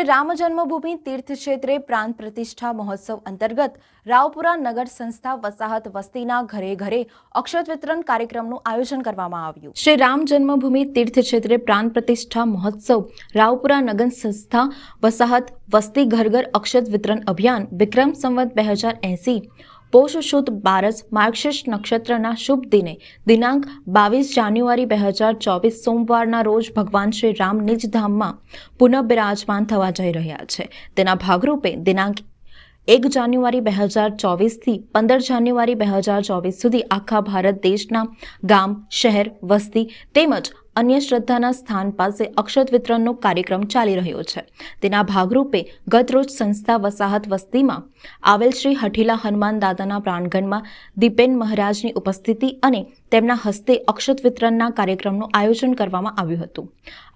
राम जन्मभूमि तीर्थ क्षेत्रे प्राण प्रतिष्ठा महोत्सव अंतर्गत रावपुरा नगर संस्था वसाहत वस्तीना घरे घरे अक्षत वितरण कार्यक्रमનું આયોજન કરવામાં આવ્યું। શ્રી રામ જન્મભૂમિ તીર્થ ક્ષેત્રે પ્રાણ પ્રતિષ્ઠા મહોત્સવ રાવપુરા નગર સંસ્થા વસાહત વસ્તી ઘર ઘર અક્ષત વિતરણ અભિયાન વિક્રમ સંવત 2080 પોષ શુદ્ધ 12 માર્ગશીર્ષ નક્ષત્રના શુભ દિને દિનાંક 22 જાન્યુઆરી 2024 સોમવારના રોજ ભગવાન શ્રી રામ નિજ ધામમાં પુનઃ બિરાજમાન થવા જઈ રહ્યા છે। તેના ભાગરૂપે દિનાંક 1 જાન્યુઆરી 2024 થી 15 જાન્યુઆરી 2024 સુધી આખા ભારત દેશના ગામ શહેર વસ્તી તેમજ अन्य श्रद्धाना स्थान पास अक्षत वितरण कार्यक्रम चाली रह्यो छे। तेना भागरूपे गत रोज संस्था वसाहत वस्ती में आवेल श्री हठीला हनुमान दादाना प्रांगण में दीपेन महाराजनी उपस्थिति अने तेमना हस्ते अक्षत वितरणना कार्यक्रमનું आयोजन करवामां આવ્યું હતું।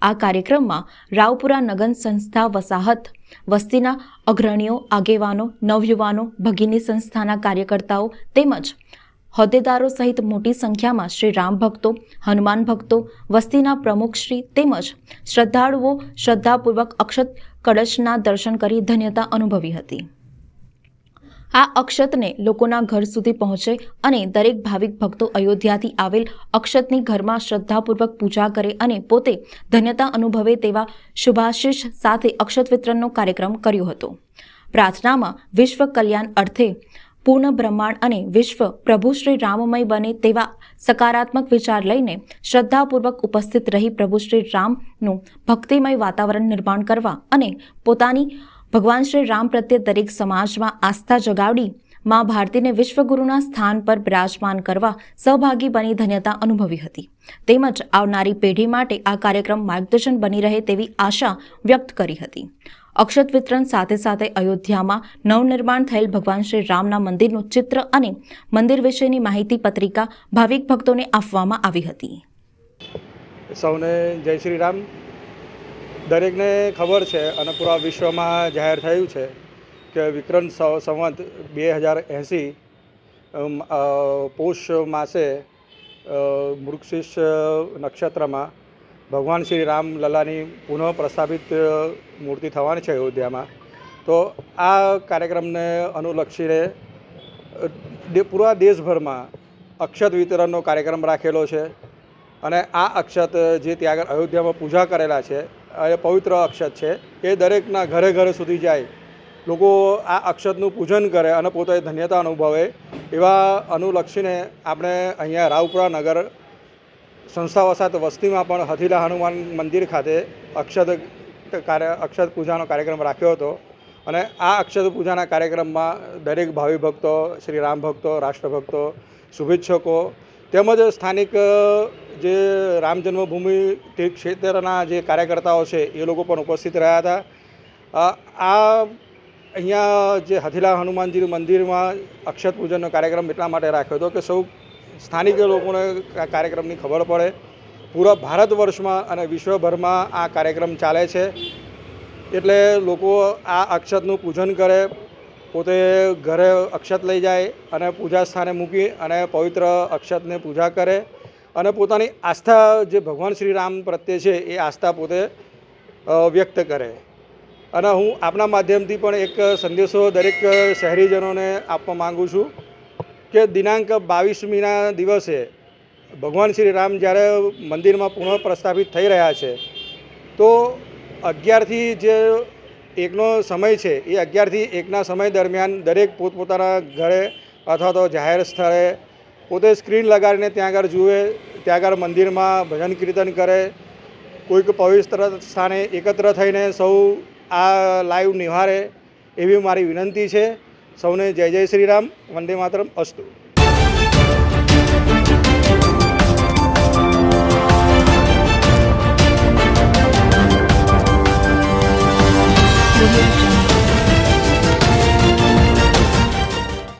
आ कार्यक्रमમાં रावपुरा नगर संस्था वसाहत वस्तीना अग्रणीओ आगेवानो नवयुवानो भगीनी संस्थाना कार्यकर्ताओ तेमज होद्देदारों सहित मोटी संख्या में श्री राम भक्तों हनुमान भक्तों वस्तीना प्रमुख श्री तेमज श्रद्धाळुओ श्रद्धापूर्वक अक्षत कलशना दर्शन करी धन्यता अनुभवी हती। आ अक्षतने लोकोना घर सुधी पहोंचे अने दरेक भाविक भक्तो अयोध्याथी आवेल अक्षतनी घरमां श्रद्धापूर्वक पूजा करे अने पोते धन्यता अनुभवे तेवा शुभाशीष साथे अक्षत वितरणनो कार्यक्रम कर्यो हतो। प्रार्थनामां विश्व कल्याण अर्थे पूर्ण ब्रह्मांड अने विश्व प्रभु श्री राममय बने तेवा सकारात्मक विचार लईने श्रद्धापूर्वक उपस्थित रही प्रभु श्री रामनु भक्तिमय वातावरण निर्माण करवा अने पोतानी भगवान श्री राम प्रत्ये दरेक समाज में आस्था जगावड़ी मां भारती ने विश्वगुरुना स्थान पर विराजमान करवा सहभागी बनी धन्यता अनुभवी हती। तेमज आवनारी पेढ़ी माटे आ कार्यक्रम मार्गदर्शन बनी रहे तेवी आशा व्यक्त करी हती। अक्षत वितरण साथे साथे अयोध्या में नवनिर्माण थયેલ भगवान श्री रामना मंदिरનું चित्र अने मंदिर विशेनी माहिती पत्रिका भाविक भक्तोने आपवामां આવી હતી। સૌને જય શ્રી રામ। દરેકને ખબર છે અને પૂરા વિશ્વમાં જાહેર થયું છે કે વિક્રમ સંવત 2080 પોષ માસે મૃગશીર્ષ નક્ષત્રમાં भगवान श्री राम ललानी पुनः प्रस्थापित मूर्ति थवानी है अयोध्या में। तो आ कार्यक्रम ने अनुलक्षीने पूरा देशभर में अक्षत वितरण कार्यक्रम राखेलो है। अने आ अक्षत जे त्यां आगळ अयोध्या में पूजा करेला है पवित्र अक्षत है ये दरेकना घरे घरे सुधी जाए लोको आ अक्षतनु पूजन करे अने पोते धन्यता अनुभवे एवा अनुलक्षीने आपणे अहींया रावपुरा नगर संस्था वसाहत वस्ती में पण हठीला हनुमान मंदिर खाते अक्षत पूजा कार्यक्रम राख्यो हतो। अने आ अक्षत पूजा कार्यक्रम में दरेक भावी भक्तों श्री राम भक्तों राष्ट्रभक्तों शुभेच्छको तेमज स्थानिक जे राम जन्मभूमि तीर्थ क्षेत्रना जे कार्यकर्ताओं है ये लोग पण उपस्थित रह्या था। आ अहींया जे हठीला हनुमानजी मंदिर में अक्षत पूजन कार्यक्रम एटला माटे राख्यो हतो कि सौ स्थानिक लोगोने कार्यक्रम की खबर पड़े। पूरा भारत वर्ष में और विश्वभर में आ कार्यक्रम चाले छे एटले लोको आ अक्षतनु पूजन करे पोते घरे अक्षत लई जाए और पूजा स्थाने मूकी और पवित्र अक्षत ने पूजा करे और पोतानी आस्था जे भगवान श्री राम प्रत्ये छे ए आस्था पोते व्यक्त करे। और हूँ आपना माध्यमथी पण एक संदेशो दरेक शहरीजनों ने आपवा मांगू छूँ कि दिनांक 22मीना दिवसे भगवान श्री राम જ્યારે मंदिर में पुनः प्रस्थापित थई रह्या छे तो 11 થી જે 1નો समय है ये 11 થી 1ના समय दरमियान दरेक पोतपोताना घरे अथवा तो जाहेर स्थळे पोते स्क्रीन लगाड़ीने त्यां आगळ जुए त्यां आगळ मंदिर में भजन कीर्तन करे कोईक पवित्र स्थाने एकत्र थईने सौ आ लाइव निहारे एवी मारी विनंती है। सौने जय जय श्री राम। वंदे मातरम अस्तु।